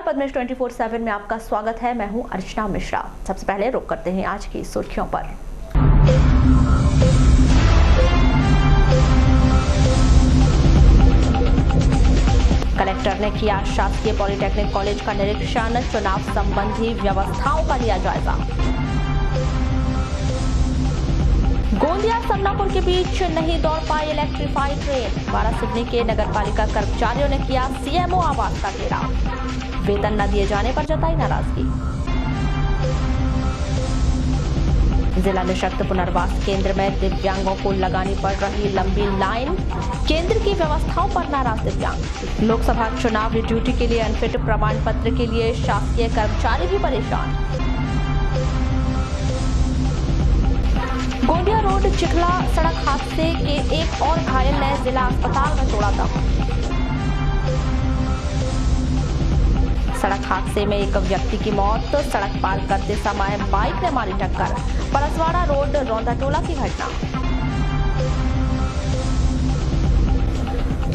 पद्मेश 24/7 में आपका स्वागत है। मैं हूं अर्चना मिश्रा। सबसे पहले रुक करते हैं आज की सुर्खियों पर। कलेक्टर ने किया शासकीय पॉलिटेक्निक कॉलेज का निरीक्षण, चुनाव संबंधी व्यवस्थाओं का लिया जायजा। गोंदिया समनापुर के बीच नहीं दौड़ पाई इलेक्ट्रीफाइड ट्रेन, वारासिवनी के नगरपालिका कर्मचारियों ने किया सीएमओ आवास का घेराव, वेतन न दिए जाने पर जताई नाराजगी। जिला निःशक्त पुनर्वास केंद्र में दिव्यांगों को लगानी पड़ रही लंबी लाइन, केंद्र की व्यवस्थाओं पर नाराज दिव्यांग। लोकसभा चुनाव ड्यूटी के लिए अनफिट प्रमाण पत्र के लिए शासकीय कर्मचारी भी परेशान। गोंदिया रोड चिखला सड़क हादसे के एक और घायल ने जिला अस्पताल में तोड़ा दम। सड़क हादसे में एक व्यक्ति की मौत, सड़क पार करते समय बाइक ने मारी टक्कर, परसवाड़ा रोड रौंदाटोला की घटना।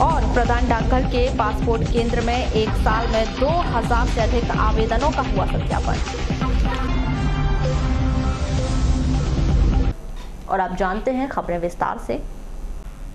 और प्रधान डाकघर के पासपोर्ट केंद्र में एक साल में 2000 से अधिक आवेदनों का हुआ सत्यापन। और आप जानते हैं खबरें विस्तार से।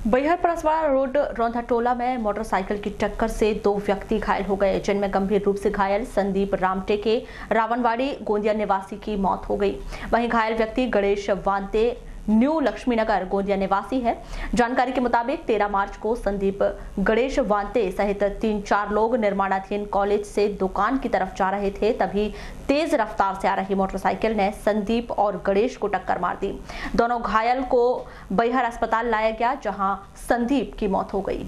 बैहर परसवाड़ा रोड रौंदाटोला में मोटरसाइकिल की टक्कर से 2 व्यक्ति घायल हो गए, जिनमें गंभीर रूप से घायल संदीप रामटे के रावणवाड़ी गोंदिया निवासी की मौत हो गई। वहीं घायल व्यक्ति गणेश वांते न्यू लक्ष्मीनगर गोंदिया निवासी है। जानकारी के मुताबिक 13 मार्च को संदीप गणेश वांते सहित 3-4 लोग निर्माणाधीन कॉलेज से दुकान की तरफ जा रहे थे, तभी तेज रफ्तार से आ रही मोटरसाइकिल ने संदीप और गणेश को टक्कर मार दी। दोनों घायल को बैहर अस्पताल लाया गया, जहां संदीप की मौत हो गई।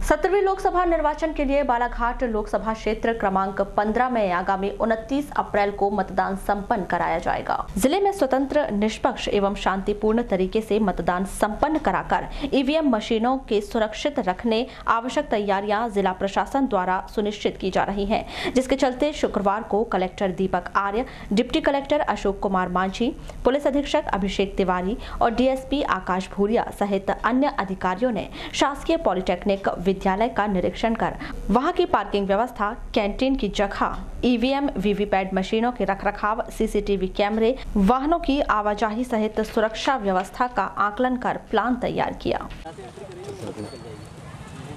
17वीं लोकसभा निर्वाचन के लिए बालाघाट लोकसभा क्षेत्र क्रमांक 15 में आगामी 29 अप्रैल को मतदान संपन्न कराया जाएगा। जिले में स्वतंत्र, निष्पक्ष एवं शांतिपूर्ण तरीके से मतदान संपन्न कराकर ईवीएम मशीनों के सुरक्षित रखने आवश्यक तैयारियां जिला प्रशासन द्वारा सुनिश्चित की जा रही हैं, जिसके चलते शुक्रवार को collector Deepak Arya, deputy collector Ashok Kumar Manjhi, police अधीक्षक अभिषेक तिवारी और डीएसपी आकाश भूरिया सहित अन्य अधिकारियों ने शासकीय पॉलिटेक्निक विद्यालय का निरीक्षण कर वहां की पार्किंग व्यवस्था, कैंटीन की जगह, ईवीएम वीवीपैट मशीनों के रखरखाव, सीसीटीवी कैमरे, वाहनों की आवाजाही सहित सुरक्षा व्यवस्था का आकलन कर प्लान तैयार किया।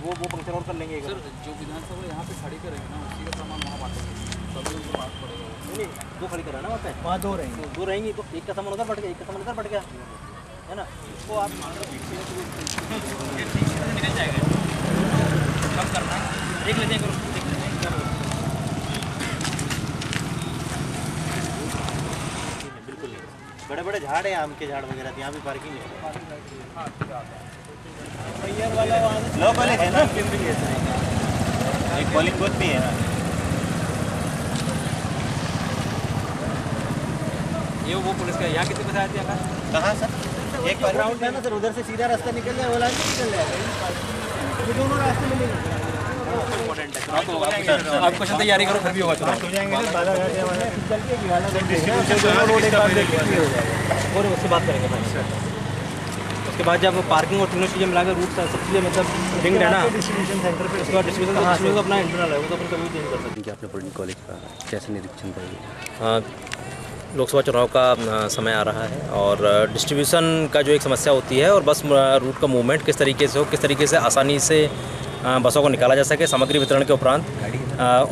वो पंक्चर और कर लेंगे सर, जो विधानसभा यहाँ पे खड़ी करेंगे ना, उसी का सामान वहाँ बांटेंगे, सभी उनको बांट पड़ेगा। नहीं, दो खड़ी कराना वहाँ पे, वहाँ दो रहेंगी तो एक का सामान उधर बढ़ गया, एक का सामान उधर बढ़ गया, है ना। इसको आप निकल जाएगा, कम करना, देख लेते हैं, बिल्कुल नहीं। बड़े-बड़े झाड़ है, आम के झाड़ वगैरह, यहाँ भी पार्किंग है। लोकल है ना, एक पोलिंग बूथ भी है ना। ये वो पुलिस का यहाँ कितने पैसे आते हैं? कहाँ सर? एक ग्राउंड है ना सर, उधर से सीधा रास्ता निकल जाए, वाला निकल जाएगा। ये दोनों रास्ते मिलेंगे। आप क्वेश्चन तैयारी करो, फिर भी होगा। हो जाएंगे और उससे बात करेंगे। उसके बाद जब पार्किंग और तीनों चीज़ें मिलाकर रूट सब चीज़ें मतलब लिंक्ड है ना, डिस्ट्रीब्यूशन सेंटर पे, उसके बाद डिस्ट्रीब्यूशन अपना इंटरनल है, वो तो अपन कभी चेंज कर सकते हैं। आपने पॉलिटेक्निक कॉलेज का कैसे निरीक्षण करेंगे? लोकसभा चुनाव का समय आ रहा है और डिस्ट्रीब्यूशन का जो एक समस्या होती है, और बस रूट का मूवमेंट किस तरीके से हो, किस तरीके से आसानी से बसों को निकाला जा सके। सामग्री वितरण के उपरांत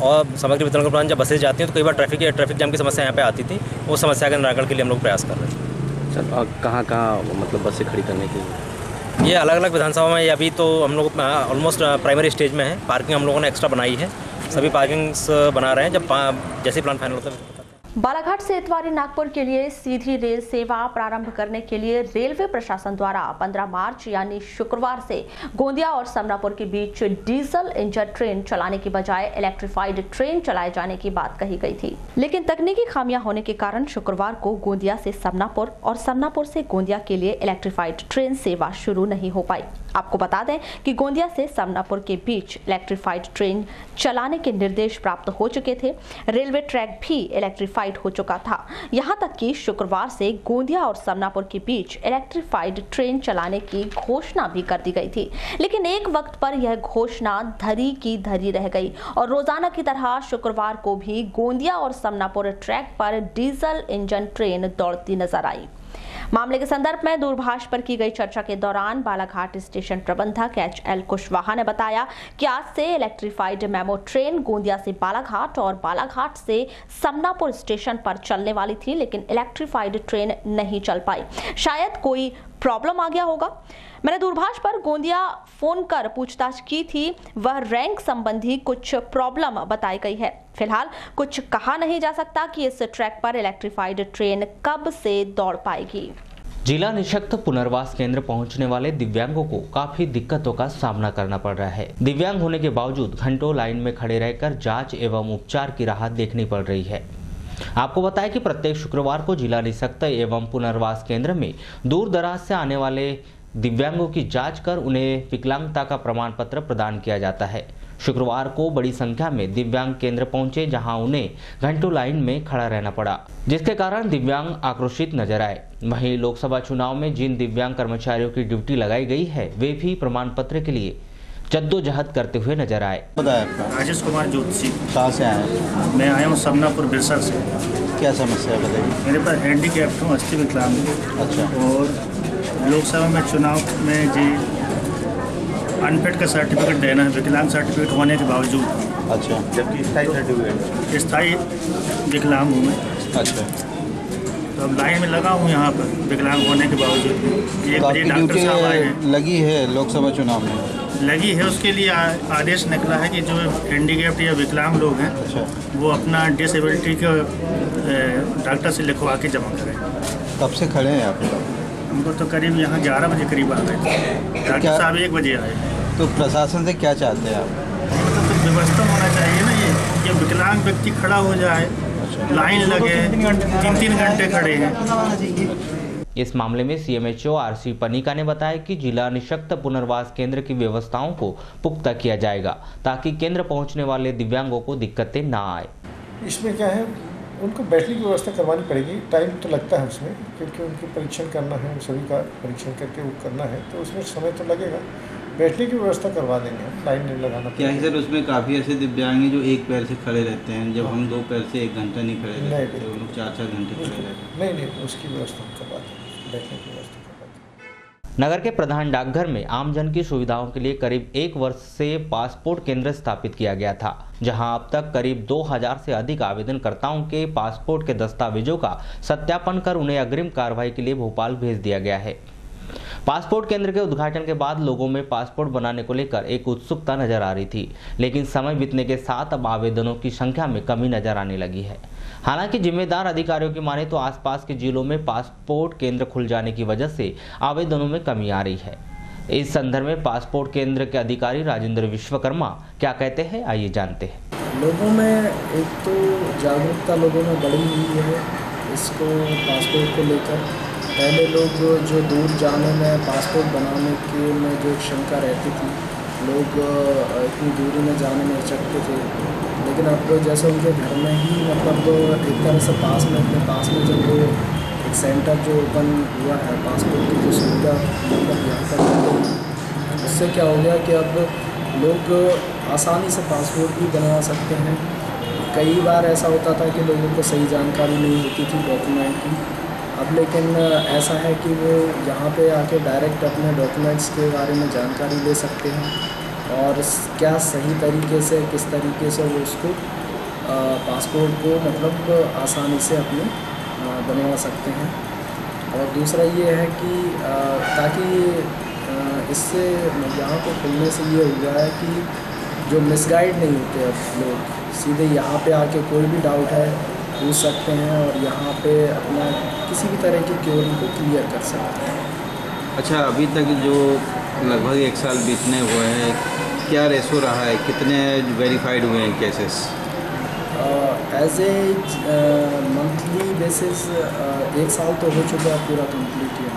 और सामग्री वितरण के उपरांत जब बसें जाती हैं तो कई बार ट्रैफिक जाम की समस्या यहाँ पे आती थी, उस समस्या के निराकरण के लिए हम लोग प्रयास कर रहे हैं। सर कहाँ मतलब बसें खड़ी करने के लिए? ये अलग अलग विधानसभा में, अभी तो हम लोग ऑलमोस्ट प्राइमरी स्टेज में है। पार्किंग हम लोगों ने एक्स्ट्रा बनाई है, सभी पार्किंग्स बना रहे हैं, जब जैसे प्लान फाइनल होता है। बालाघाट से इतवारी नागपुर के लिए सीधी रेल सेवा प्रारंभ करने के लिए रेलवे प्रशासन द्वारा 15 मार्च यानी शुक्रवार से गोंदिया और समनापुर के बीच डीजल इंजन ट्रेन चलाने की बजाय इलेक्ट्रीफाइड ट्रेन चलाए जाने की बात कही गई थी, लेकिन तकनीकी खामियां होने के कारण शुक्रवार को गोंदिया से समनापुर और समनापुर से गोंदिया के लिए इलेक्ट्रीफाइड ट्रेन सेवा शुरू नहीं हो पाई। आपको बता दें कि गोंदिया से समनापुर के बीच इलेक्ट्रिफाइड ट्रेन चलाने के निर्देश प्राप्त हो चुके थे। रेलवे ट्रैक भी इलेक्ट्रिफाइड हो चुका था। यहां तक कि शुक्रवार से गोंदिया और समनापुर के बीच इलेक्ट्रिफाइड ट्रेन चलाने की घोषणा भी कर दी गई थी, लेकिन एक वक्त पर यह घोषणा धरी की धरी रह गई और रोजाना की तरह शुक्रवार को भी गोंदिया और समनापुर ट्रैक पर डीजल इंजन ट्रेन दौड़ती नजर आई। मामले के संदर्भ में दूरभाष पर की गई चर्चा के दौरान बालाघाट स्टेशन प्रबंधक HL कुशवाहा ने बताया कि आज से इलेक्ट्रिफाइड मेमो ट्रेन गोंदिया से बालाघाट और बालाघाट से समनापुर स्टेशन पर चलने वाली थी, लेकिन इलेक्ट्रिफाइड ट्रेन नहीं चल पाई। शायद कोई प्रॉब्लम आ गया होगा। मैंने दूरभाष पर गोंदिया फोन कर पूछताछ की थी, वह रैंक संबंधी कुछ प्रॉब्लम बताई गई है। फिलहाल कुछ कहा नहीं जा सकता कि इस ट्रैक पर इलेक्ट्रिफाइड ट्रेन कब से दौड़ पाएगी। जिला निःशक्त पुनर्वास केंद्र पहुंचने वाले दिव्यांगों को काफी दिक्कतों का सामना करना पड़ रहा है। दिव्यांग होने के बावजूद घंटों लाइन में खड़े रहकर जांच एवं उपचार की राह देखनी पड़ रही है। आपको बताएं कि प्रत्येक शुक्रवार को जिला निःशक्त एवं पुनर्वास केंद्र में दूर दराज से आने वाले दिव्यांगों की जांच कर उन्हें विकलांगता का प्रमाण पत्र प्रदान किया जाता है। शुक्रवार को बड़ी संख्या में दिव्यांग केंद्र पहुंचे, जहां उन्हें घंटों लाइन में खड़ा रहना पड़ा, जिसके कारण दिव्यांग आक्रोशित नजर आए। वहीं लोकसभा चुनाव में जिन दिव्यांग कर्मचारियों की ड्यूटी लगाई गई है, वे भी प्रमाण पत्र के लिए जद्दोजहद करते हुए नजर आए। राजेश कुमार ज्योतिषी। कहाँ से आए हैं? मैं आया हूँ समनापुर बिरसर से। क्या समस्या है बताइए। मेरे पास हैंडीकैप्ट हूँ, अस्थि विकलांग। अच्छा। और लोकसभा में चुनाव में जी अनफिट का सर्टिफिकेट देना है, विकलांग सर्टिफिकेट होने के बावजूद। अच्छा। जबकि स्थायी सर्टिफिकेट? स्थायी विकलांग हूँ मैं। अच्छा। तो अब लाइन में लगा हूँ यहाँ पर विकलांग होने के बावजूद। एक बजे डॉक्टर साहब आए हैं। लगी है लोकसभा चुनाव में? लगी है, उसके लिए आदेश निकला है कि जो हैंडीकैप्ट या विकलांग लोग हैं, अच्छा, वो अपना डिसेबिलिटी का डॉक्टर से लिखवा के जमा करें। कब से खड़े हैं आप? हमको तो करीब यहाँ 11 बजे करीब आ गए थे, डॉक्टर साहब 1 बजे आए। तो प्रशासन से क्या चाहते हैं आप? मतलब तो व्यवस्था होना चाहिए ना, ये विकलांग व्यक्ति खड़ा हो जाए। अच्छा। लाइन लगे 3-3 घंटे खड़े हैं। इस मामले में CMHO RC पनिका ने बताया कि जिला निःशक्त पुनर्वास केंद्र की व्यवस्थाओं को पुख्ता किया जाएगा, ताकि केंद्र पहुंचने वाले दिव्यांगों को दिक्कतें ना आए। इसमें क्या है, उनको बैठने की व्यवस्था करवानी पड़ेगी। टाइम तो लगता है उसमें, क्योंकि उनको परीक्षण करना है, सभी का परीक्षण करके वो करना है, तो उसमें समय तो लगेगा। बैठने की व्यवस्था करवा देंगे, लाइन नहीं लगाना। क्या है सर, उसमें काफ़ी ऐसे दिव्यांग हैं जो एक पैर से खड़े रहते हैं, जब हम 2 पैर से 1 घंटा नहीं खड़े रहते, तो लोग 4-4 घंटे खड़े रहते हैं। नहीं, उसकी व्यवस्था करवा देंगे, बैठने की व्यवस्था करवा देंगे। नगर के प्रधान डाकघर में आमजन की सुविधाओं के लिए करीब 1 वर्ष से पासपोर्ट केंद्र स्थापित किया गया था, जहां अब तक करीब 2000 से अधिक आवेदनकर्ताओं के पासपोर्ट के दस्तावेजों का सत्यापन कर उन्हें अग्रिम कार्रवाई के लिए भोपाल भेज दिया गया है। पासपोर्ट केंद्र के उद्घाटन के बाद लोगों में पासपोर्ट बनाने को लेकर एक उत्सुकता नजर आ रही थी, लेकिन समय बीतने के साथ अब आवेदनों की संख्या में कमी नजर आने लगी है। हालांकि जिम्मेदार अधिकारियों की माने तो आसपास के जिलों में पासपोर्ट केंद्र खुल जाने की वजह से आवेदनों में कमी आ रही है। इस संदर्भ में पासपोर्ट केंद्र के अधिकारी राजेंद्र विश्वकर्मा क्या कहते हैं, आइए जानते हैं। लोगों में एक तो जागरूकता लोगों में बढ़ी हुई है इसको पासपोर्ट को लेकर। पहले लोग जो दूर जाने में पासपोर्ट बनाने के में जो शंका रहती थी, लोग इतनी दूरी में जाने में हिचकते थे, लेकिन अब जैसे उनके घर में ही मतलब एक तरह से पास में अपने पास में जब वो एक सेंटर जो ओपन हुआ है पासपोर्ट की जो सुविधा मतलब यहाँ पर, उससे क्या हो गया कि अब लोग आसानी से पासपोर्ट भी बनवा सकते हैं। कई बार ऐसा होता था कि लोगों को सही जानकारी नहीं होती थी डॉक्यूमेंट की, अब लेकिन ऐसा है कि वो यहाँ पे आके डायरेक्ट अपने डॉक्यूमेंट्स के बारे में जानकारी ले सकते हैं और क्या सही तरीके से किस तरीके से वो उसको पासपोर्ट को मतलब आसानी से अपने बनवा सकते हैं। और दूसरा ये है कि ताकि इससे यहाँ पे खुलने से ये हुआ है कि जो मिसगाइड नहीं होते, अब लोग सीधे यहाँ पे आके कोई भी डाउट है पूछ सकते हैं और यहाँ पे अपना किसी भी तरह की क्वेरी को क्लियर कर सकते हैं। अच्छा, अभी तक जो लगभग 1 साल बीतने हुए हैं, क्या रेशो रहा है, कितने वेरीफाइड हुए हैं cases? As a monthly basis 1 साल तो हो चुका है पूरा कंप्लीट है,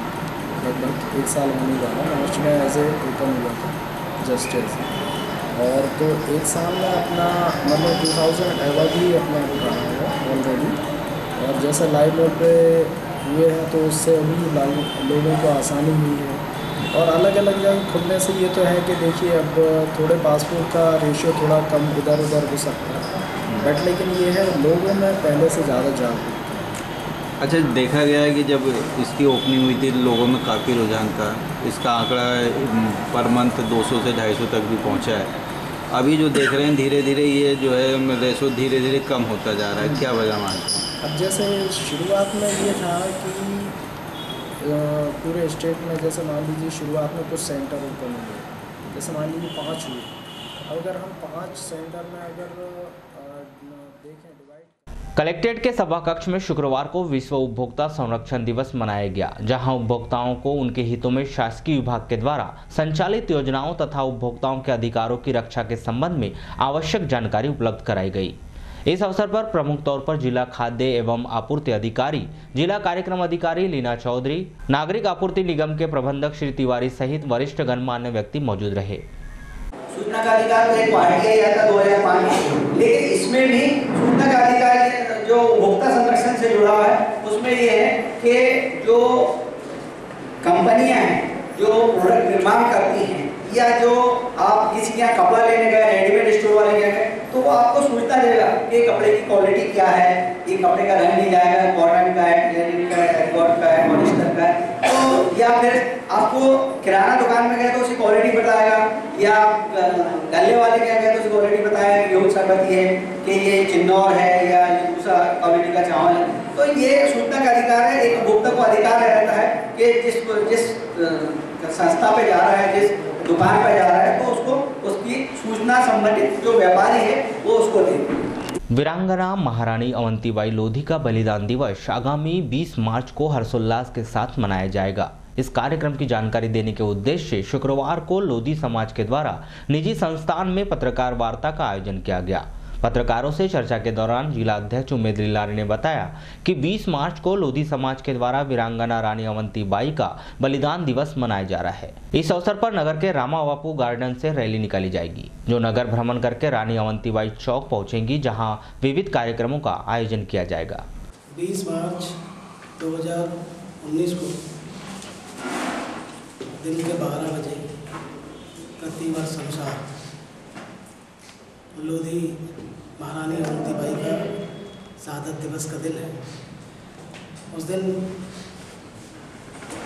लगभग 1 साल होने वाला। मार्च में एज ए ओपन हुआ था जस्ट ऐसे, और तो 1 साल में अपना मतलब 2000 अवार्ड भी अपना उठाया हुआ ऑलरेडी। और जैसे लाइव मोड पे हुए हैं तो उससे अभी लोगों को आसानी हुई है। और अलग अलग जगह खुलने से ये तो है कि देखिए अब थोड़े पासपोर्ट का रेशियो थोड़ा कम इधर उधर हो सकता है, बट लेकिन ये है लोगों में पहले से ज़्यादा जागरूक। अच्छा, देखा गया है कि जब इसकी ओपनिंग हुई थी लोगों में काफ़ी रुझान था। इसका आंकड़ा पर मंथ 200 से 250 तक भी पहुंचा है। अभी जो देख रहे हैं धीरे धीरे ये जो है रेशो धीरे धीरे कम होता जा रहा है, क्या वजह मानते हैं? अब जैसे शुरुआत में ये था कि पूरे स्टेट में जैसे मान लीजिए शुरुआत में कुछ सेंटर ओपन हुए, जैसे मान लीजिए 5 हुए। अगर हम 5 सेंटर में अगर देखें डिवाइड। कलेक्ट्रेट के सभा कक्ष में शुक्रवार को विश्व उपभोक्ता संरक्षण दिवस मनाया गया, जहां उपभोक्ताओं को उनके हितों में शासकीय विभाग के द्वारा संचालित योजनाओं तथा उपभोक्ताओं के अधिकारों की रक्षा के संबंध में आवश्यक जानकारी उपलब्ध कराई गई। इस अवसर पर प्रमुख तौर पर जिला खाद्य एवं आपूर्ति अधिकारी, जिला कार्यक्रम अधिकारी लीना चौधरी, नागरिक आपूर्ति निगम के प्रबंधक श्री तिवारी सहित वरिष्ठ गणमान्य व्यक्ति मौजूद रहे। सूचना का अधिकार एक पार्टी आया था 2005 में, लेकिन इसमें भी सूचना का अधिकार जो उपभोक्ता संरक्षण से जुड़ा हुआ है उसमें ये है कि जो कंपनियां हैं जो प्रोडक्ट निर्माण करती हैं या जो आप किसी के यहाँ कपड़ा लेने गए, रेडीमेड स्टोर वाले के गए, तो वो आपको सूचना देगा कि कपड़े की क्वालिटी क्या है, ये कपड़े का रंग नहीं जाएगा, कॉटन का है, लिनन का है, टेरिकॉट का है, पॉलिस्टर का है। तो या फिर आपको किराना दुकान में गए तो उसकी क्वालिटी बताएगा, या गले वाले के गए तो उसकी क्वालिटी बताएगा कि गेहूं शरबती है कि ये चिन्नौर है या दूसरा क्वालिटी का चावल है। तो ये सूचना का अधिकार है। एक उपभोक्ता को अधिकार रहता है कि जिस संस्था पे जा रहा है, जिस दुकान पर जा रहा है, तो उसको उसकी सूचना संबंधित जो व्यापारी है वो उसको दे। वीरांगना महारानी अवंतीबाई लोधी का बलिदान दिवस आगामी 20 मार्च को हर्षोल्लास के साथ मनाया जाएगा। इस कार्यक्रम की जानकारी देने के उद्देश्य से शुक्रवार को लोधी समाज के द्वारा निजी संस्थान में पत्रकार वार्ता का आयोजन किया गया। पत्रकारों से चर्चा के दौरान जिला अध्यक्ष उमेद लारी ने बताया कि 20 मार्च को लोधी समाज के द्वारा वीरांगना रानी अवंतीबाई का बलिदान दिवस मनाया जा रहा है। इस अवसर पर नगर के रामा बापू गार्डन से रैली निकाली जाएगी, जो नगर भ्रमण करके रानी अवंतीबाई चौक पहुंचेंगी, जहां विविध कार्यक्रमों का आयोजन किया जाएगा। 20 मार्च 2019 को दिन के 12 बजे प्रतिवर्ष अनुसार लोधी महारानी अवंतीबाई का शहादत दिवस का दिन है। उस दिन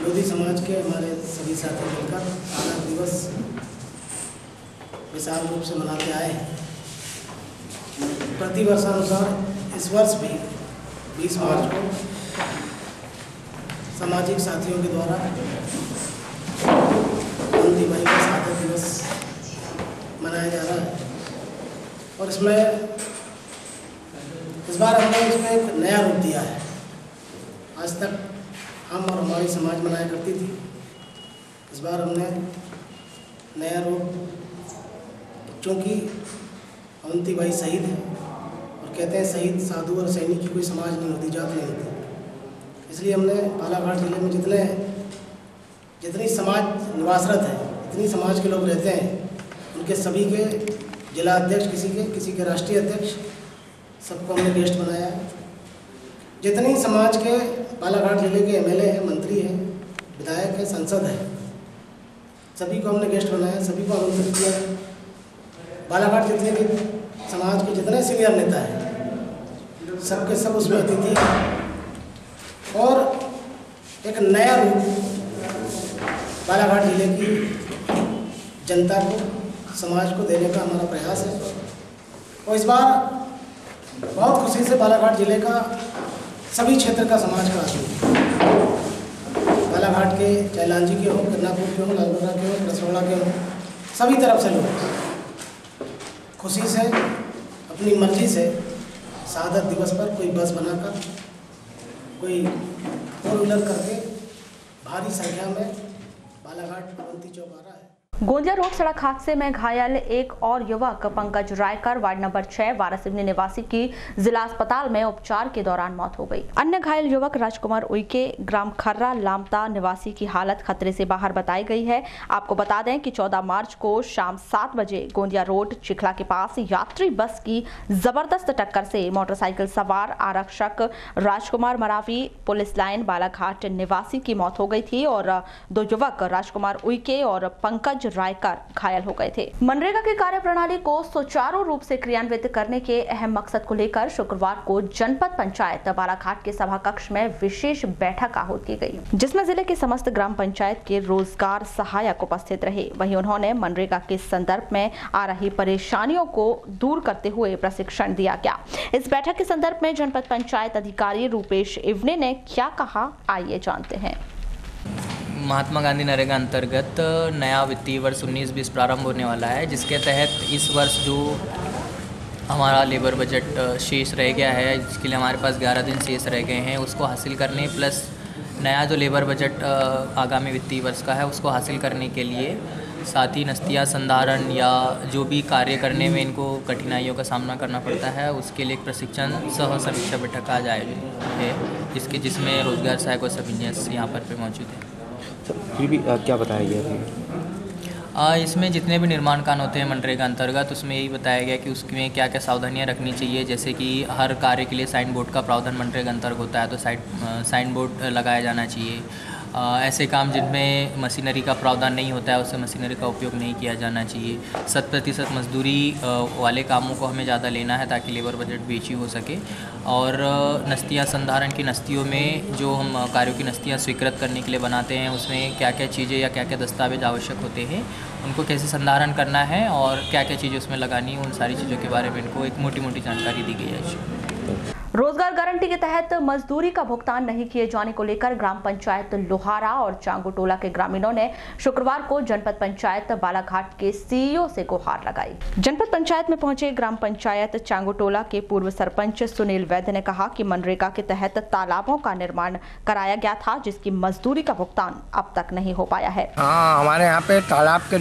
लोधी समाज के हमारे सभी साथी मिलकर शहादत दिवस विशाल रूप से मनाते आए हैं। प्रतिवर्षानुसार इस वर्ष भी 20 मार्च को सामाजिक साथियों के द्वारा अवंतीबाई का शहादत दिवस मनाया जा रहा है। और इसमें इस बार हमने इसमें एक नया रूप दिया है। आज तक हम और हमारी समाज मनाया करती थी, इस बार हमने नया रूप, क्योंकि अवंतीबाई शहीद है और कहते हैं शहीद साधु और सैनिक की कोई समाज नहीं होती, जात नहीं होती, इसलिए हमने बालाघाट जिले में जितनी समाज निवासरत है, जितनी समाज के लोग रहते हैं, उनके सभी के जिला अध्यक्ष, किसी के राष्ट्रीय अध्यक्ष, सबको हमने गेस्ट बनाया है। जितनी समाज के बालाघाट जिले के एमएलए हैं, मंत्री हैं, विधायक हैं, सांसद हैं, सभी को हमने गेस्ट बनाया, सभी को आमंत्रित किया है। बालाघाट जितने भी समाज के जितने सीनियर नेता हैं सबके सब उसमें अतिथि हैं। और एक नया रूप बालाघाट जिले की जनता को, समाज को देने का हमारा प्रयास है। और इस बार बहुत खुशी से बालाघाट जिले का सभी क्षेत्र का समाज का आदमी, बालाघाट के चाहे लांजी के हों, गन्नापुर के हों, लालबर्गा के हों, रसोड़ा के हों, सभी तरफ से लोग खुशी से अपनी मर्जी से शहादत दिवस पर कोई बस बनाकर, कोई 4 व्हीलर करके भारी संख्या में बालाघाट अवंती चौक आ रहा है। गोंदिया रोड सड़क हादसे में घायल एक और युवक पंकज रायकर वार्ड नंबर 6 वारासिवनी निवासी की जिला अस्पताल में उपचार के दौरान मौत हो गई। अन्य घायल युवक राजकुमार उइके ग्राम खर्रा लामता निवासी की हालत खतरे से बाहर बताई गई है। आपको बता दें कि 14 मार्च को शाम 7 बजे गोंदिया रोड चिखला के पास यात्री बस की जबरदस्त टक्कर से मोटरसाइकिल सवार आरक्षक राजकुमार मरावी पुलिस लाइन बालाघाट निवासी की मौत हो गई थी और 2 युवक राजकुमार उइके और पंकज रायकर घायल हो गए थे। मनरेगा की कार्य प्रणाली को सुचारू रूप से क्रियान्वित करने के अहम मकसद को लेकर शुक्रवार को जनपद पंचायत बालाघाट के सभा कक्ष में विशेष बैठक आहूत की गई, जिसमें जिले के समस्त ग्राम पंचायत के रोजगार सहायक उपस्थित रहे। वहीं उन्होंने मनरेगा के संदर्भ में आ रही परेशानियों को दूर करते हुए प्रशिक्षण दिया गया। इस बैठक के संदर्भ में जनपद पंचायत अधिकारी रूपेश इवने ने क्या कहा, आइए जानते हैं। महात्मा गांधी नरेगा अंतर्गत नया वित्तीय वर्ष 19-20 प्रारंभ होने वाला है, जिसके तहत इस वर्ष जो हमारा लेबर बजट शेष रह गया है, जिसके लिए हमारे पास 11 दिन शेष रह गए हैं, उसको हासिल करने प्लस नया जो लेबर बजट आगामी वित्तीय वर्ष का है उसको हासिल करने के लिए साथ ही नस्तिया संधारण या जो भी कार्य करने में इनको कठिनाइयों का सामना करना पड़ता है, उसके लिए एक प्रशिक्षण सह समीक्षा बैठक आज आयोजित है, जिसमें रोजगार सहायक और सब इंजीनियर्स यहाँ पर मौजूद हैं। फिर भी क्या बताया गया? इसमें जितने भी निर्माण कार्य होते हैं मनरेगा अंतर्गत, उसमें यही बताया गया कि उसमें क्या क्या सावधानियां रखनी चाहिए। जैसे कि हर कार्य के लिए साइन बोर्ड का प्रावधान मनरेगा अंतर्गत होता है, तो साइन बोर्ड लगाया जाना चाहिए। ऐसे काम जिनमें मशीनरी का प्रावधान नहीं होता है, उससे मशीनरी का उपयोग नहीं किया जाना चाहिए। 100% मजदूरी वाले कामों को हमें ज़्यादा लेना है ताकि लेबर बजट भी अचीव हो सके। और नस्तियाँ संधारण की नस्तियों में जो हम कार्यों की नस्तियाँ स्वीकृत करने के लिए बनाते हैं, उसमें क्या क्या चीज़ें या क्या क्या दस्तावेज आवश्यक होते हैं, उनको कैसे संधारण करना है और क्या क्या चीज़ें उसमें लगानी है, उन सारी चीज़ों के बारे में इनको एक मोटी मोटी जानकारी दी गई है। रोजगार गारंटी के तहत मजदूरी का भुगतान नहीं किए जाने को लेकर ग्राम पंचायत लोहारा और चांगुटोला के ग्रामीणों ने शुक्रवार को जनपद पंचायत बालाघाट के सीईओ से गुहार लगाई। जनपद पंचायत में पहुंचे ग्राम पंचायत चांगुटोला के पूर्व सरपंच सुनील वैद्य ने कहा कि मनरेगा के तहत तालाबों का निर्माण कराया गया था, जिसकी मजदूरी का भुगतान अब तक नहीं हो पाया है। हमारे यहाँ पे तालाब के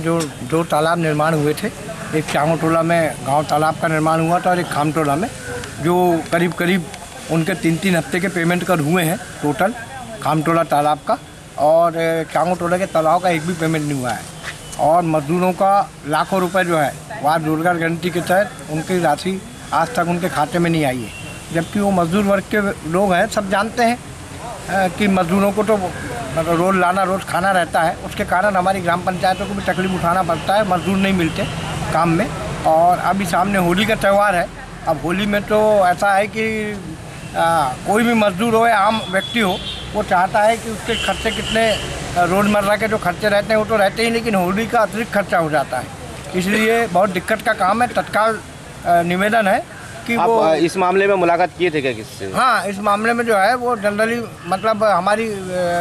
दो तालाब निर्माण हुए थे। एक चांगुटोला में गाँव तालाब का निर्माण हुआ था और एक खामटोला में, जो करीब करीब उनके 3-3 हफ्ते के पेमेंट कर हुए हैं टोटल खामटोला तालाब का, और चांगुटोला के तालाब का एक भी पेमेंट नहीं हुआ है। और मजदूरों का लाखों रुपए जो है वह रोजगार गारंटी के तहत उनकी राशि आज तक उनके खाते में नहीं आई है, जबकि वो मजदूर वर्ग के लोग हैं। सब जानते हैं कि मजदूरों को तो रोज़ लाना रोज़ खाना रहता है, उसके कारण हमारी ग्राम पंचायतों को भी तकलीफ उठाना पड़ता है, मजदूर नहीं मिलते काम में। और अभी सामने होली का त्यौहार है। अब होली में तो ऐसा है कि कोई भी मजदूर हो या आम व्यक्ति हो, वो चाहता है कि उसके खर्चे कितने रोज़मर्रा के जो खर्चे रहते हैं वो तो रहते ही, लेकिन होली का अतिरिक्त खर्चा हो जाता है। इसलिए बहुत दिक्कत का काम है। तत्काल निवेदन है कि आप वो इस मामले में मुलाकात किए थे क्या किससे? हाँ, इस मामले में जो है वो जनरली मतलब हमारी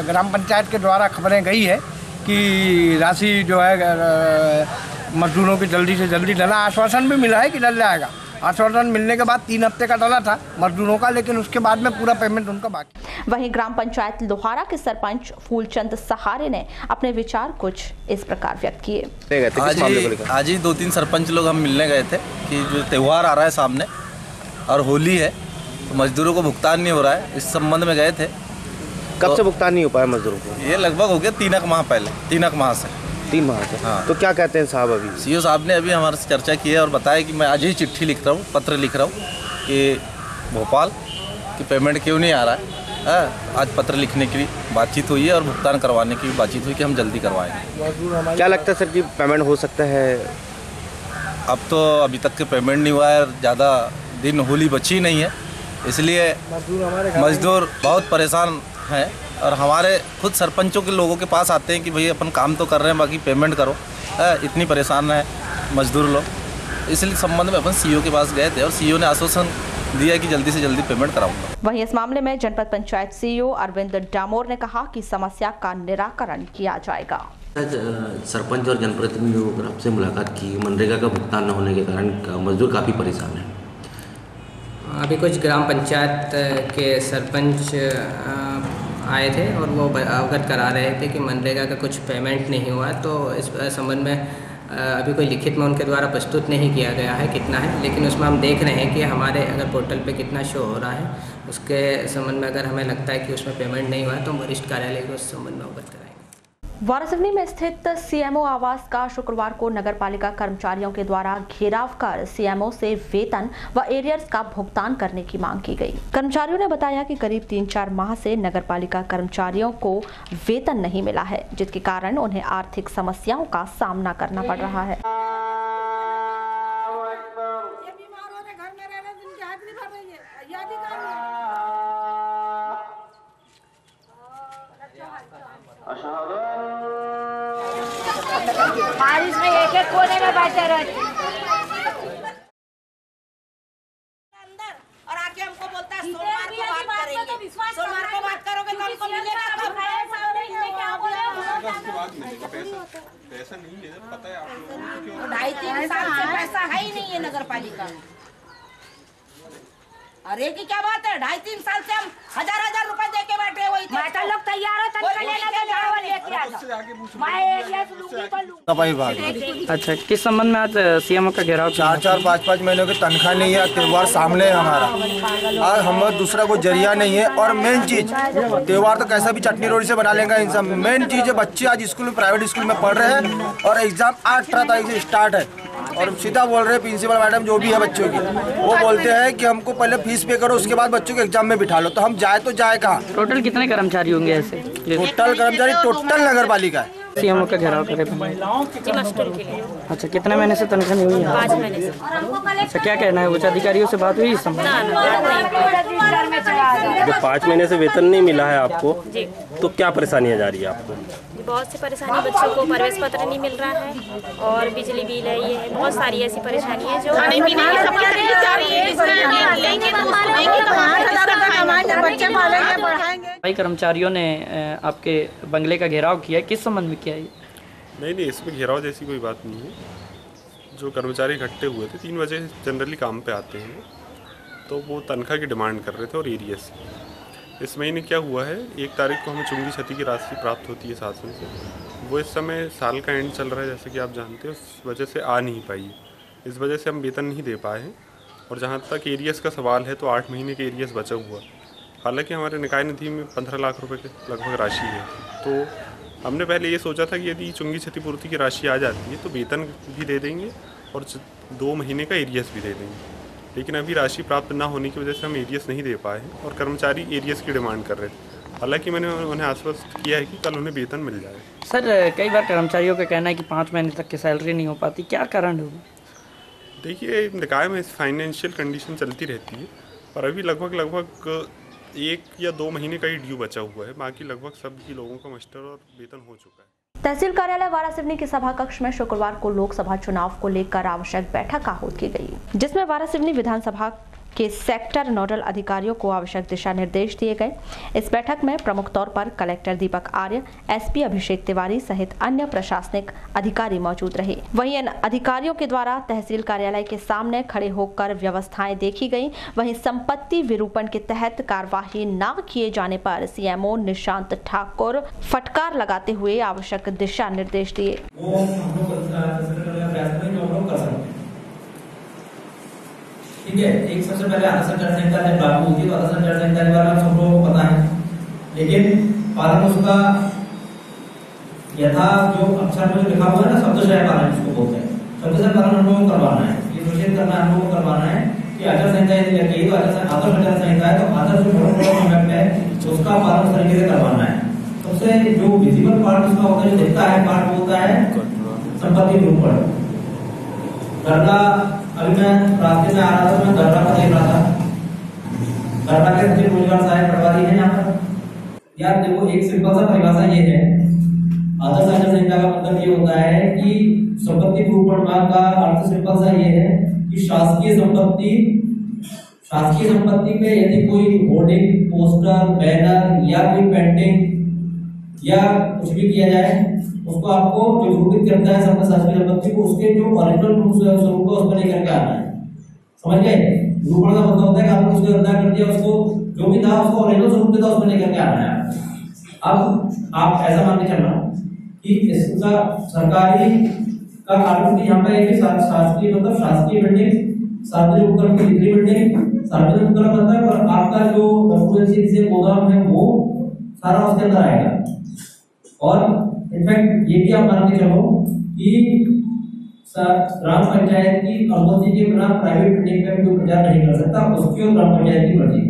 ग्राम पंचायत के द्वारा खबरें गई है कि राशि जो है मजदूरों की जल्दी से जल्दी डला। आश्वासन भी मिला है कि डल जाएगा। आश्वासन मिलने के बाद 3 हफ्ते का डला था मजदूरों का, लेकिन उसके बाद में पूरा पेमेंट उनका बाकी। वहीं ग्राम पंचायत लोहारा के सरपंच फूलचंद सहारे ने अपने विचार कुछ इस प्रकार व्यक्त किए। आज ही 2-3 सरपंच लोग हम मिलने गए थे कि जो त्यौहार आ रहा है सामने और होली है, तो मजदूरों को भुगतान नहीं हो रहा है, इस संबंध में गए थे। कब से भुगतान नहीं हो पाया मजदूरों को? ये लगभग हो गया 3 माह पहले, 3 माह से। 3 माह से? हाँ। तो क्या कहते हैं साहब? अभी सीईओ साहब ने अभी हमारे से चर्चा की है और बताया कि मैं आज ही चिट्ठी लिख रहा हूँ, पत्र लिख रहा हूँ कि भोपाल की पेमेंट क्यों नहीं आ रहा है। आज पत्र लिखने की बातचीत हुई है और भुगतान करवाने की बातचीत हुई कि हम जल्दी करवाएंगे। क्या लगता है सर कि पेमेंट हो सकता है? अब तो अभी तक के पेमेंट नहीं हुआ है, ज़्यादा दिन होली बची नहीं है, इसलिए मजदूर बहुत परेशान हैं। और हमारे खुद सरपंचों के लोगों के पास आते हैं कि भाई अपन काम तो कर रहे हैं, बाकी पेमेंट करो। इतनी परेशान है मजदूर लोग, इसलिए संबंध में अपन सीईओ के पास गए थे और सीईओ ने आश्वासन दिया कि जल्दी से जल्दी पेमेंट कराऊंगा। वहीं इस मामले में जनपद पंचायत सीईओ अरविंद डामोर ने कहा कि समस्या का निराकरण किया जाएगा। सरपंच और जनप्रतिनिधियों ने आपसे मुलाकात की। मनरेगा का भुगतान न होने के कारण मजदूर काफ़ी परेशान हैं। अभी कुछ ग्राम पंचायत के सरपंच आए थे और वो अवगत करा रहे थे कि मनरेगा का कुछ पेमेंट नहीं हुआ। तो इस संबंध में अभी कोई लिखित में उनके द्वारा प्रस्तुत नहीं किया गया है कितना है, लेकिन उसमें हम देख रहे हैं कि हमारे अगर पोर्टल पे कितना शो हो रहा है, उसके संबंध में अगर हमें लगता है कि उसमें पेमेंट नहीं हुआ है तो हम वरिष्ठ कार्यालय को उस संबंध में अवगत कराएंगे। वारासिवनी में स्थित सीएमओ आवास का शुक्रवार को नगरपालिका कर्मचारियों के द्वारा घेराव कर सीएमओ से वेतन व एरियर्स का भुगतान करने की मांग की गई। कर्मचारियों ने बताया कि करीब 3-4 माह से नगरपालिका कर्मचारियों को वेतन नहीं मिला है, जिसके कारण उन्हें आर्थिक समस्याओं का सामना करना पड़ रहा है। बारिश में एक कोने में बैठे रहते अंदर और आके हमको बोलता है सोमवार को बात करेंगे, सोमवार को बात करोगे तो हमको मिलेगा पैसा नहीं है, पता है आप लोगों को। 2.5-3 साल से पैसा है ही नहीं है नगर पालिका में। अरे की क्या बात है, 2.5-3 साल से हम हजार रुपए दे के बैठे हुए थे। लोग तैयार है तनख्वाह लेने के चावल लेके आ जाओ। मैं एरिया से लूंगी तो लूंगी। अच्छा, किस संबंध में आज सीएमओ का घेराव? 4-4, 5-5 महीनों की तनख्वाह नहीं है, त्योहार सामने है हमारा, आज हम दूसरा कोई जरिया नहीं है। और मेन चीज त्योहार तो कैसा भी चटनी रोटी से बना लेंगे इंसान। मेन चीज है बच्चे आज स्कूल में, प्राइवेट स्कूल में पढ़ रहे हैं और एग्जाम 18 तारीख से स्टार्ट है और सीधा बोल रहे हैं प्रिंसिपल मैडम जो भी है बच्चों की, वो बोलते हैं कि हमको पहले फीस पे करो उसके बाद बच्चों को एग्जाम में बिठा लो। तो हम जाए तो जाए कहाँ? टोटल कितने कर्मचारी होंगे ऐसे? टोटल कर्मचारी टोटल नगर पालिका है। सीएमओ का घेराव करे। अच्छा, कितने महीने से तनख्वाह नहीं हुई है? 5 महीने से। अच्छा, क्या कहना है? उच्च अधिकारियों से बात हुई इस संबंध में? जब 5 महीने से वेतन नहीं मिला है आपको तो क्या परेशानियाँ जा रही है आपको? बहुत सी परेशानी, बच्चों को प्रवेश पत्र नहीं मिल रहा है और बिजली बिल है, ये है, बहुत सारी ऐसी परेशानी है जो खाने पीने की सब भाई कर्मचारियों ने आपके बंगले का घेराव किया है, किस संबंध में किया है? नहीं, इसमें घेराव जैसी कोई बात नहीं है। जो कर्मचारी इकट्ठे हुए थे 3 बजे जनरली काम पे आते हैं, तो वो तनख्वाह की डिमांड कर रहे थे और एरियस। इस महीने क्या हुआ है, 1 तारीख को हमें चुंगी क्षति की राशि प्राप्त होती है शासन से। वो इस समय साल का एंड चल रहा है जैसे कि आप जानते हो, उस वजह से आ नहीं पाई। इस वजह से हम वेतन नहीं दे पाए हैं। और जहाँ तक एरियस का सवाल है तो 8 महीने के एरियस बचा हुआ। हालांकि हमारे निकाय निधि में 15 लाख रुपए के लगभग राशि है। तो हमने पहले ये सोचा था कि यदि चुंगी क्षतिपूर्ति की राशि आ जाती है तो वेतन भी दे देंगे और 2 महीने का एरियस भी दे देंगे। लेकिन अभी राशि प्राप्त ना होने की वजह से हम एरियस नहीं दे पाए हैं और कर्मचारी एरियस की डिमांड कर रहे थे। हालांकि मैंने उन्हें आश्वस्त किया है कि कल उन्हें वेतन मिल जाए। सर, कई बार कर्मचारियों का कहना है कि 5 महीने तक की सैलरी नहीं हो पाती, क्या कारण होगा? देखिए, निकाय में फाइनेंशियल कंडीशन चलती रहती है, पर अभी लगभग 1 या 2 महीने का ही ड्यू बचा हुआ है। बाकी लगभग सभी लोगों का मस्टर और वेतन हो चुका है। तहसील कार्यालय वारासिवनी के सभा कक्ष में शुक्रवार को लोकसभा चुनाव को लेकर आवश्यक बैठक आहूत की गई, जिसमें वारासिवनी विधानसभा के सेक्टर नोडल अधिकारियों को आवश्यक दिशा निर्देश दिए गए। इस बैठक में प्रमुख तौर पर कलेक्टर दीपक आर्य, एसपी अभिषेक तिवारी सहित अन्य प्रशासनिक अधिकारी मौजूद रहे। वहीं इन अधिकारियों के द्वारा तहसील कार्यालय के सामने खड़े होकर व्यवस्थाएं देखी गई। वहीं संपत्ति विरूपण के तहत कार्यवाही न किए जाने पर सीएमओ निशांत ठाकुर फटकार लगाते हुए आवश्यक दिशा निर्देश दिए। ठीक है, एक सबसे पहले आदर्श आचार संहिता जब लागू होती है तो आदर्श आचार संहिता के बारे में सब लोगों को पता है, लेकिन पालन उसका यथा जो अक्षर में जो लिखा हुआ है ना, शब्दशः पालन जिसको बोलते हैं, शब्दशः पालन हम लोगों को करवाना है। ये सुनिश्चित करना हम लोगों को करवाना है कि आचार संहिता यदि लग गई तो आदर्श आचार संहिता है तो आदर्श जो बड़ा कॉन्सेप्ट है उसका पालन तरीके से करवाना है। सबसे जो विजिबल पार्ट उसका होता है, जो दिखता है पार्ट होता है संपत्ति विरूपण। गरला, अभी मैं रास्ते में आ रहा था, मैं गरला का देख रहा था। गरला के सचिव रोजगार सहायक पटवारी है यहाँ पर। यार देखो, एक सिंपल सा परिभाषा ये है, आदर्श आचार संहिता का मतलब ये होता है कि संपत्ति विरूपण का अर्थ सिंपल सा ये है कि शासकीय संपत्ति पे यदि कोई होर्डिंग, पोस्टर, बैनर या कोई पेंटिंग या कुछ भी किया जाए, उसको आपको जो विरूपित करता है शासकीय संपत्ति को, उसके जो ओरिजिनल स्वरूप को उसमें लेकर के आना है। समझ गए? विरूपण का मतलब होता है कि आपने उसको अंदर कर दिया, उसको जो भी था उसको ओरिजिनल स्वरूप था उसमें लेकर के आना है। अब आप ऐसा मान के चलना कि इसका सरकारी का कानून यहाँ पे है कि शासकीय मतलब शासकीय बिल्डिंग, सार्वजनिक उपक्रम की बिक्री बिल्डिंग, सार्वजनिक उपक्रम होता है और आपका जो डॉक्यूमेंट्री से गोदाम है वो सारा उसके अंदर आएगा। और इनफैक्ट ये भी आप मान के चलो कि ग्राम पंचायत की अनुमति के बिना प्राइवेट बिल्डिंग में कोई प्रचार नहीं कर सकता, उसकी और ग्राम पंचायत की मर्जी है।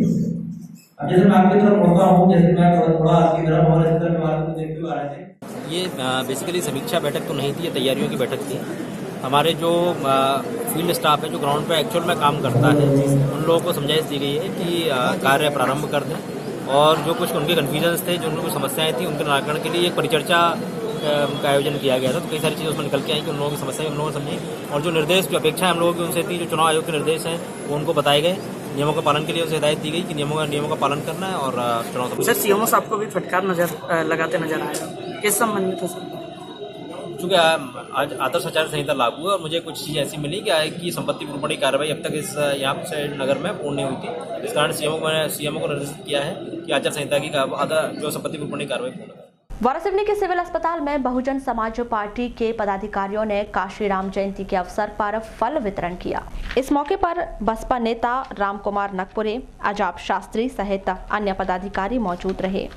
अब जैसे मैं आपकी तरफ पढ़ता हूँ, जैसे मैं थोड़ा आपकी तरफ और इस तरह के बारे में देखते हुए आ रहे थे। ये बेसिकली समीक्षा बैठक तो नहीं थी, ये तैयारियों की बैठक थी। हमारे जो फील्ड स्टाफ है जो ग्राउंड पे एक्चुअल में काम करता है उन लोगों को समझाइश दी गई है कि कार्य प्रारंभ कर दें और जो कुछ उनके कन्फ्यूजन्स थे, जो उनको समस्याएं थी, उनके निराकरण के लिए एक परिचर्चा का आयोजन किया गया था। तो कई सारी चीज़ें उसमें निकल के आई कि उन लोगों की समस्याएं हम लोगों ने समझी और जो निर्देश जो अपेक्षाएं हम लोगों की उनसे थी, जो चुनाव आयोग के निर्देश हैं वो उनको बताए गए। नियमों के पालन के लिए उसे हिदायत दी गई कि नियमों का पालन करना है और चुनाव सर सीएमओ साहब को भी फटकार लगाते नजर आया, किस संबंध में था सर? चूँकि आज आदर्श आचार संहिता लागू है और मुझे कुछ चीज़ ऐसी मिली कि संपत्ति विरूपण की कार्रवाई अब तक इस यहाँ से नगर में पूर्ण नहीं हुई थी। इस कारण सीएमओ को निर्देशित किया है कि आचार संहिता की जो संपत्ति विरूपण की कार्रवाई पूर्ण करें। वारासिवनी के सिविल अस्पताल में बहुजन समाज पार्टी के पदाधिकारियों ने काशीराम जयंती के अवसर पर फल वितरण किया। इस मौके पर बसपा नेता रामकुमार नकपुरे, अजाब शास्त्री सहित अन्य पदाधिकारी मौजूद रहे।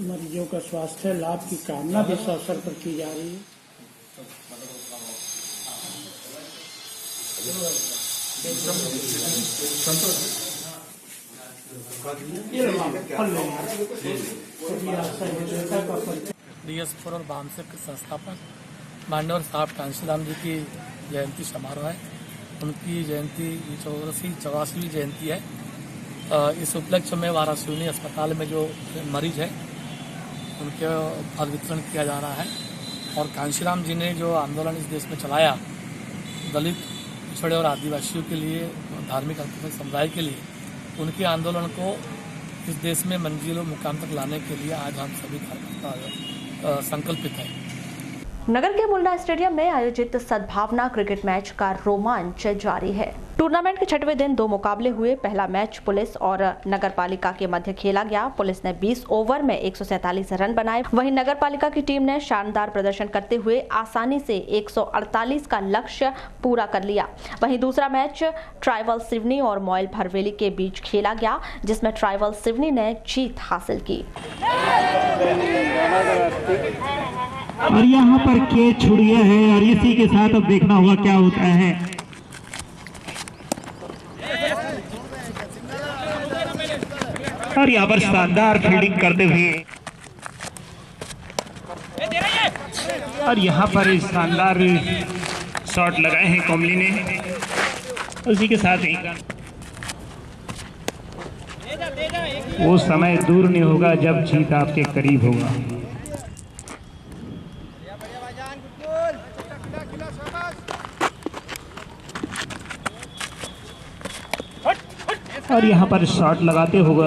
मरीजों का स्वास्थ्य लाभ की कामना भी इस अवसर पर की जा रही है। डीएस4 और बामसेप के संस्थापक माननीय साहब कांशीराम जी की जयंती समारोह है। उनकी जयंती 84वीं जयंती है। इस उपलक्ष्य में वारासिवनी अस्पताल में जो मरीज है उनके फल वितरण किया जा रहा है। और कांशीराम जी ने जो आंदोलन इस देश में चलाया दलित, पिछड़े और आदिवासियों के लिए, धार्मिक अल्पसंख्यक समुदाय के लिए, उनके आंदोलन को इस देश में मंजिल और मुकाम तक लाने के लिए आज हम सभी संकल्पित हैं। नगर के मुल्ला स्टेडियम में आयोजित सद्भावना क्रिकेट मैच का रोमांच जारी है। टूर्नामेंट के 6वें दिन 2 मुकाबले हुए। पहला मैच पुलिस और नगर पालिका के मध्य खेला गया। पुलिस ने 20 ओवर में 147 रन बनाए, वहीं नगर पालिका की टीम ने शानदार प्रदर्शन करते हुए आसानी से 148 का लक्ष्य पूरा कर लिया। वहीं दूसरा मैच ट्राइबल सिवनी और मॉयल भरवेली के बीच खेला गया, जिसमें ट्राइबल सिवनी ने जीत हासिल की। और यहाँ पर कैच छुड़िया है और इसी के साथ अब देखना होगा क्या होता है। और यहाँ पर शानदार फील्डिंग करते हुए और यहाँ पर शानदार शॉट लगाए हैं कोमली ने, उसी के साथ ही वो समय दूर नहीं होगा जब जीत आपके करीब होगा। और यहाँ पर शॉट लगाते हुए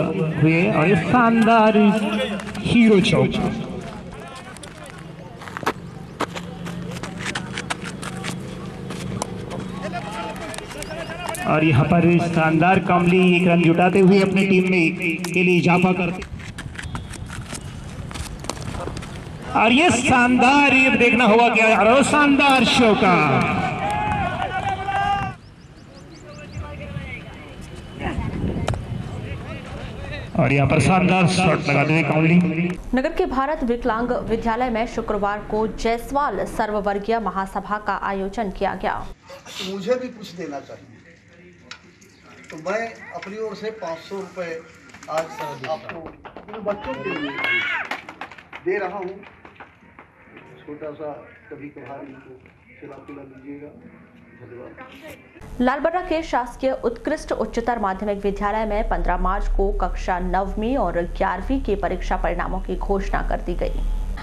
और शानदार हीरो चौक। और यहाँ पर शानदार कमली 1 रन जुटाते हुए अपनी टीम में के लिए इजाफा करते। और ये शानदार, ये देखना होगा क्या और शानदार चौका। और यहाँ पर शानदार शॉट लगाते हुए कमली। नगर के भारत विकलांग विद्यालय में शुक्रवार को जायसवाल सर्ववर्गीय महासभा का आयोजन किया गया। मुझे भी कुछ देना चाहिए, तो मैं अपनी ओर से 500 रुपए आज आपको इन बच्चों के लिए दे रहा हूँ। छोटा सा कभी कभार इनको खिला पिला दीजिएगा। लालबर्रा के शासकीय उत्कृष्ट उच्चतर माध्यमिक विद्यालय में 15 मार्च को कक्षा 9वीं और 11वीं के परीक्षा परिणामों की घोषणा कर दी गई।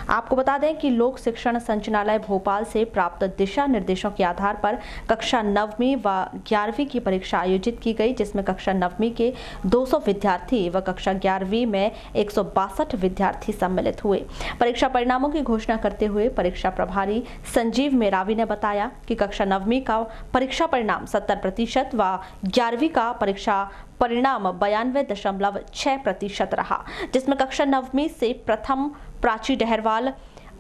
आपको बता दें कि लोक शिक्षण संचालनालय भोपाल से प्राप्त दिशा निर्देशों के आधार पर कक्षा 9वीं व 11वीं की परीक्षा आयोजित की गई, जिसमें कक्षा 9वीं के 200 विद्यार्थी व कक्षा 11वीं में 162 विद्यार्थी सम्मिलित हुए। परीक्षा परिणामों की घोषणा करते हुए परीक्षा प्रभारी संजीव मेरावी ने बताया कि कक्षा 9वीं का परीक्षा परिणाम 70% व 11वीं का परीक्षा परिणाम 92.6% रहा, जिसमें कक्षा 9वीं से प्रथम प्राची डहरवाल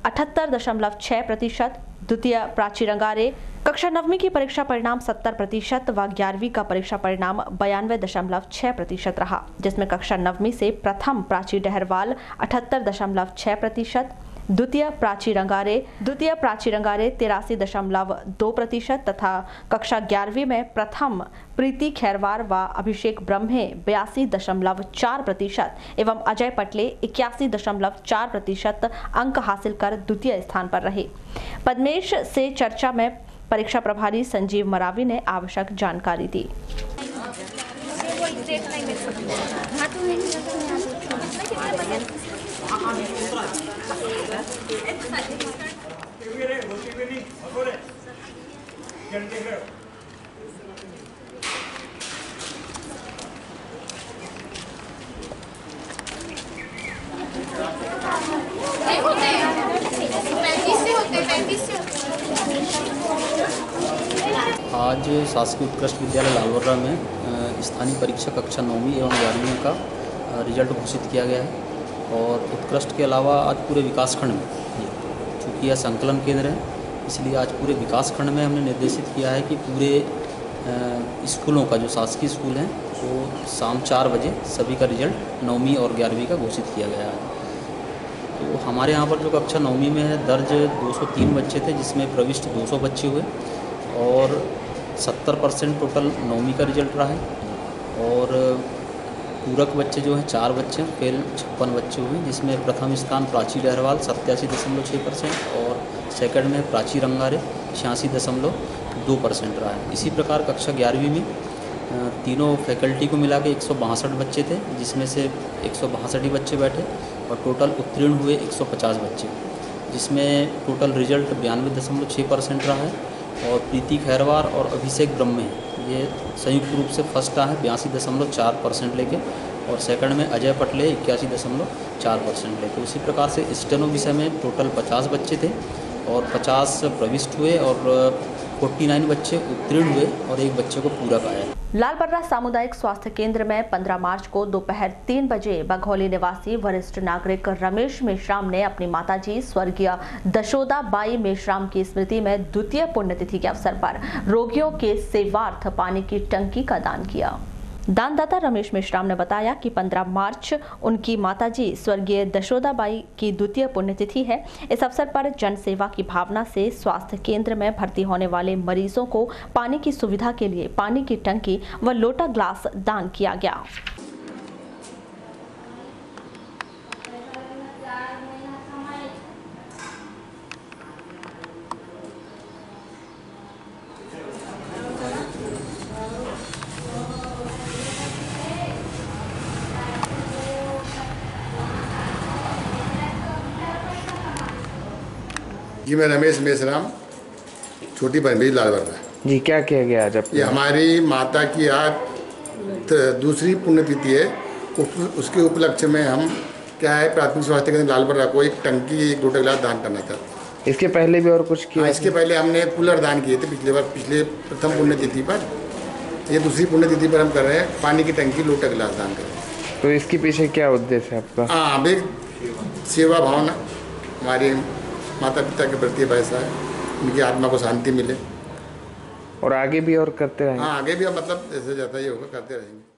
78.6%, द्वितीय प्राची रंगारे। कक्षा 9वीं की परीक्षा परिणाम 70% व 11वीं का परीक्षा परिणाम 92.6% रहा, जिसमें कक्षा 9वीं से प्रथम प्राची डहरवाल 78.6%, द्वितीय प्राची रंगारे 83.2% तथा कक्षा 11वीं में प्रथम प्रीति खैरवार व अभिषेक ब्रह्मे 82.4% एवं अजय पटले 81.4% अंक हासिल कर द्वितीय स्थान पर रहे। पद्मेश से चर्चा में परीक्षा प्रभारी संजीव मरावी ने आवश्यक जानकारी दी। आज शासकीय उत्कृष्ट विद्यालय लालवर्रा में स्थानीय परीक्षा कक्षा 9वीं एवं 11वीं का रिजल्ट घोषित किया गया है और उत्कृष्ट के अलावा आज पूरे विकासखंड में, चूँकि यह संकलन केंद्र है इसलिए आज पूरे विकासखंड में हमने निर्देशित किया है कि पूरे स्कूलों का जो शासकीय स्कूल हैं वो शाम 4 बजे सभी का रिजल्ट 9वीं और 11वीं का घोषित किया गया है। तो हमारे यहाँ पर जो कक्षा 9वीं में है दर्ज 203 बच्चे थे, जिसमें प्रविष्ट 200 बच्चे हुए और 70% टोटल 9वीं का रिजल्ट रहा है और पूरक बच्चे जो हैं 4 बच्चे, फेल 56 बच्चे हुए, जिसमें प्रथम स्थान प्राची डहरवाल 87.6% और सेकंड में प्राची रंगारे 86.2% रहा है। इसी प्रकार कक्षा 11वीं में तीनों फैकल्टी को मिला के 162 बच्चे थे, जिसमें से 162 ही बच्चे बैठे और टोटल उत्तीर्ण हुए 150 बच्चे, जिसमें टोटल रिजल्ट 92.6% रहा है और प्रीति खैरवार और अभिषेक ब्रह्मे ये संयुक्त रूप से फर्स्ट रहा है 82.4% लेके और सेकंड में अजय पटले 81.4% लेके। उसी प्रकार से स्टेनो विषय में टोटल 50 बच्चे थे और 50 प्रविष्ट हुए और 49 बच्चे उत्तीर्ण हुए और 1 बच्चे को पूरक आया। लालबर्रा सामुदायिक स्वास्थ्य केंद्र में 15 मार्च को दोपहर 3 बजे बघौली निवासी वरिष्ठ नागरिक रमेश मेश्राम ने अपनी माताजी स्वर्गीय दशोदा बाई मेश्राम की स्मृति में द्वितीय पुण्यतिथि के अवसर पर रोगियों के सेवार्थ पानी की टंकी का दान किया। दानदाता रमेश मेश्राम ने बताया कि 15 मार्च उनकी माताजी स्वर्गीय दशोदाबाई की द्वितीय पुण्यतिथि है। इस अवसर पर जन सेवा की भावना से स्वास्थ्य केंद्र में भर्ती होने वाले मरीजों को पानी की सुविधा के लिए पानी की टंकी व लोटा ग्लास दान किया गया। जी मैं रमेश मेश्राम, छोटी बनबी लालबर्रा। जी क्या किया गया आज? ये हमारी माता की आज दूसरी पुण्यतिथि है, उसके उपलक्ष्य में हम क्या है प्राथमिक स्वास्थ्य केंद्र लालबर्रा को एक टंकी 1 लोटा गिलास दान करना चाहते हैं। इसके पहले भी और कुछ किया? इसके पहले हमने कूलर दान किए थे पिछले प्रथम पुण्यतिथि पर। ये दूसरी पुण्यतिथि पर हम कर रहे हैं पानी की टंकी लोटा गिलास दान कर रहे हैं। तो इसके पीछे क्या उद्देश्य है आपका? हाँ, एक सेवा भावना हमारे माता पिता के प्रति वैसा है, उनकी आत्मा को शांति मिले और आगे भी और करते रहेंगे। हाँ, आगे भी हम मतलब जैसे जाता ही होगा करते रहेंगे।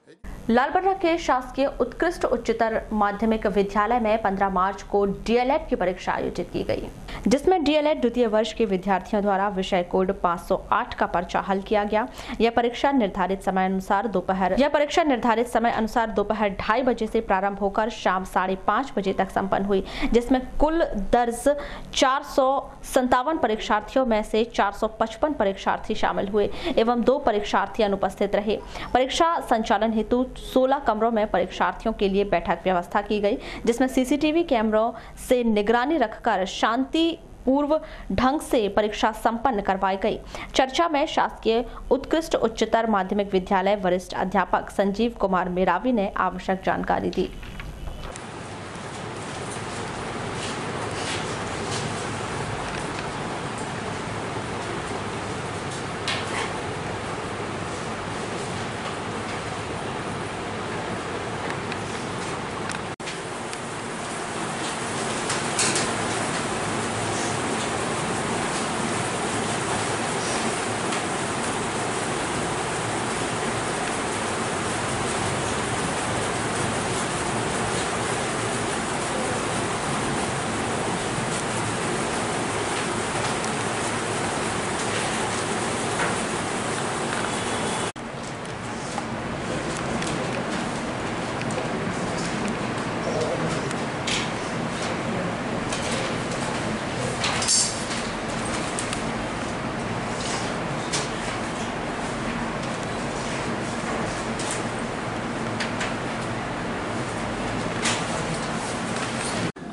लालबर्रा के शासकीय उत्कृष्ट उच्चतर माध्यमिक विद्यालय में 15 मार्च को डीएलएड की परीक्षा आयोजित की गई, जिसमें डीएलएड द्वितीय वर्ष के विद्यार्थियों द्वारा विषय कोड 508 का पर्चा हल किया गया। यह परीक्षा निर्धारित समय अनुसार दोपहर 2:30 बजे से प्रारंभ होकर शाम 5:30 बजे तक संपन्न हुई, जिसमें कुल दर्ज 457 परीक्षार्थियों में से 455 परीक्षार्थी शामिल हुए एवं 2 परीक्षार्थी अनुपस्थित रहे। परीक्षा संचालन हेतु 16 कमरों में परीक्षार्थियों के लिए बैठक व्यवस्था की गई, जिसमें सीसीटीवी कैमरों से निगरानी रखकर शांति पूर्व ढंग से परीक्षा संपन्न करवाई गई। चर्चा में शासकीय उत्कृष्ट उच्चतर माध्यमिक विद्यालय वरिष्ठ अध्यापक संजीव कुमार मेरावी ने आवश्यक जानकारी दी।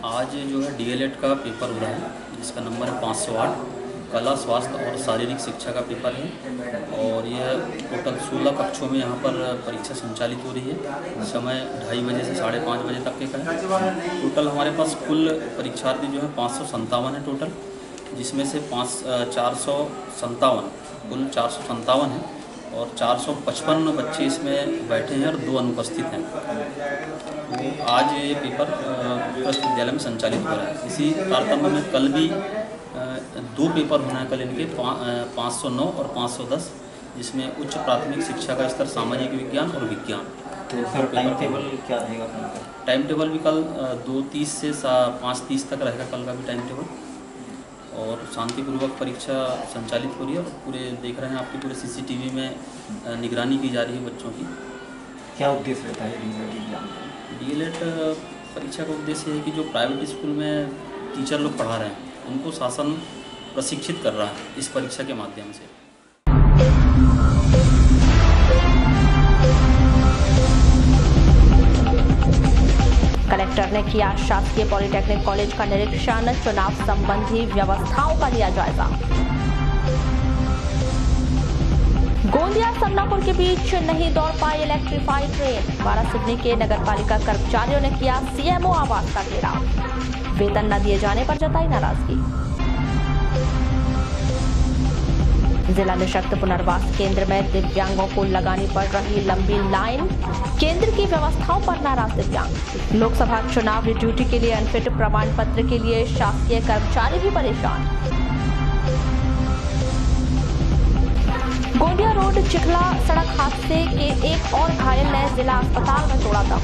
आज जो है डीएलएड का पेपर हो रहा है, जिसका नंबर है 508। कला, स्वास्थ्य और शारीरिक शिक्षा का पेपर है और यह टोटल 16 कक्षों में यहाँ पर परीक्षा संचालित हो रही है। समय 2:30 बजे से 5:30 बजे तक का है। टोटल हमारे पास कुल परीक्षार्थी जो है 557 है टोटल, जिसमें से 457 कुल 457 है और 455 बच्चे इसमें बैठे हैं और 2 अनुपस्थित हैं। तो आज ये पेपर उत्कृष्ट विद्यालय में संचालित हो रहा है। इसी तारतम्य में कल भी 2 पेपर होना है कल इनके 509 और 510, जिसमें उच्च प्राथमिक शिक्षा का स्तर सामाजिक विज्ञान और विज्ञान। तो सर टाइम टेबल क्या रहेगा? टाइम टेबल भी कल 2:30 से 5:30 तक रहेगा कल का भी टाइम टेबल, और शांतिपूर्वक परीक्षा संचालित हो रही है और पूरे देख रहे हैं आपके पूरे सीसीटीवी में निगरानी की जा रही है बच्चों की। क्या उद्देश्य रहता है डीएलएड परीक्षा का उद्देश्य है कि जो प्राइवेट स्कूल में टीचर लोग पढ़ा रहे हैं उनको शासन प्रशिक्षित कर रहा है इस परीक्षा के माध्यम से। कलेक्टर ने किया शासकीय पॉलिटेक्निक कॉलेज का निरीक्षण, चुनाव संबंधी व्यवस्थाओं का लिया जायजा। गोंदिया समनापुर के बीच नहीं दौड़ पाई इलेक्ट्रीफाइड ट्रेन, वारासिवनी के नगरपालिका कर्मचारियों ने किया सीएमओ आवास का घेराव, वेतन न दिए जाने पर जताई नाराजगी। जिला निःशक्त पुनर्वास केंद्र में दिव्यांगों को लगानी पड़ रही लंबी लाइन, केंद्र की व्यवस्थाओं पर नाराज दिव्यांग। लोकसभा चुनाव ड्यूटी के लिए अनफिट प्रमाण पत्र के लिए शासकीय कर्मचारी भी परेशान। गोंदिया रोड चिखला सड़क हादसे के एक और घायल ने जिला अस्पताल में तोड़ा दम।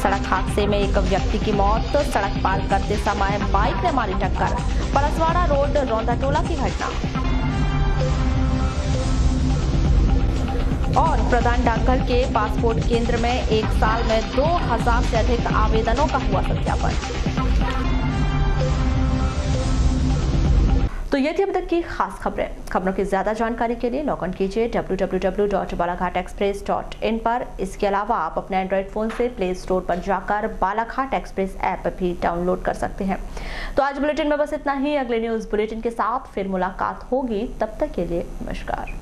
सड़क हादसे में एक व्यक्ति की मौत, सड़क पार करते समय बाइक ने मारी टक्कर, परसवाड़ा रोड रौंदाटोला की घटना। और प्रधान डाकघर के पासपोर्ट केंद्र में एक साल में 2000 से अधिक आवेदनों का हुआ सत्यापन। तो ये थी अब तक की खास खबरें। खबरों की ज्यादा जानकारी के लिए लॉग इन कीजिए www.balaghategxpress.in पर। इसके अलावा आप अपने एंड्रॉइड फोन से प्ले स्टोर पर जाकर बालाघाट एक्सप्रेस ऐप भी डाउनलोड कर सकते हैं। तो आज बुलेटिन में बस इतना ही। अगले न्यूज बुलेटिन के साथ फिर मुलाकात होगी, तब तक के लिए नमस्कार।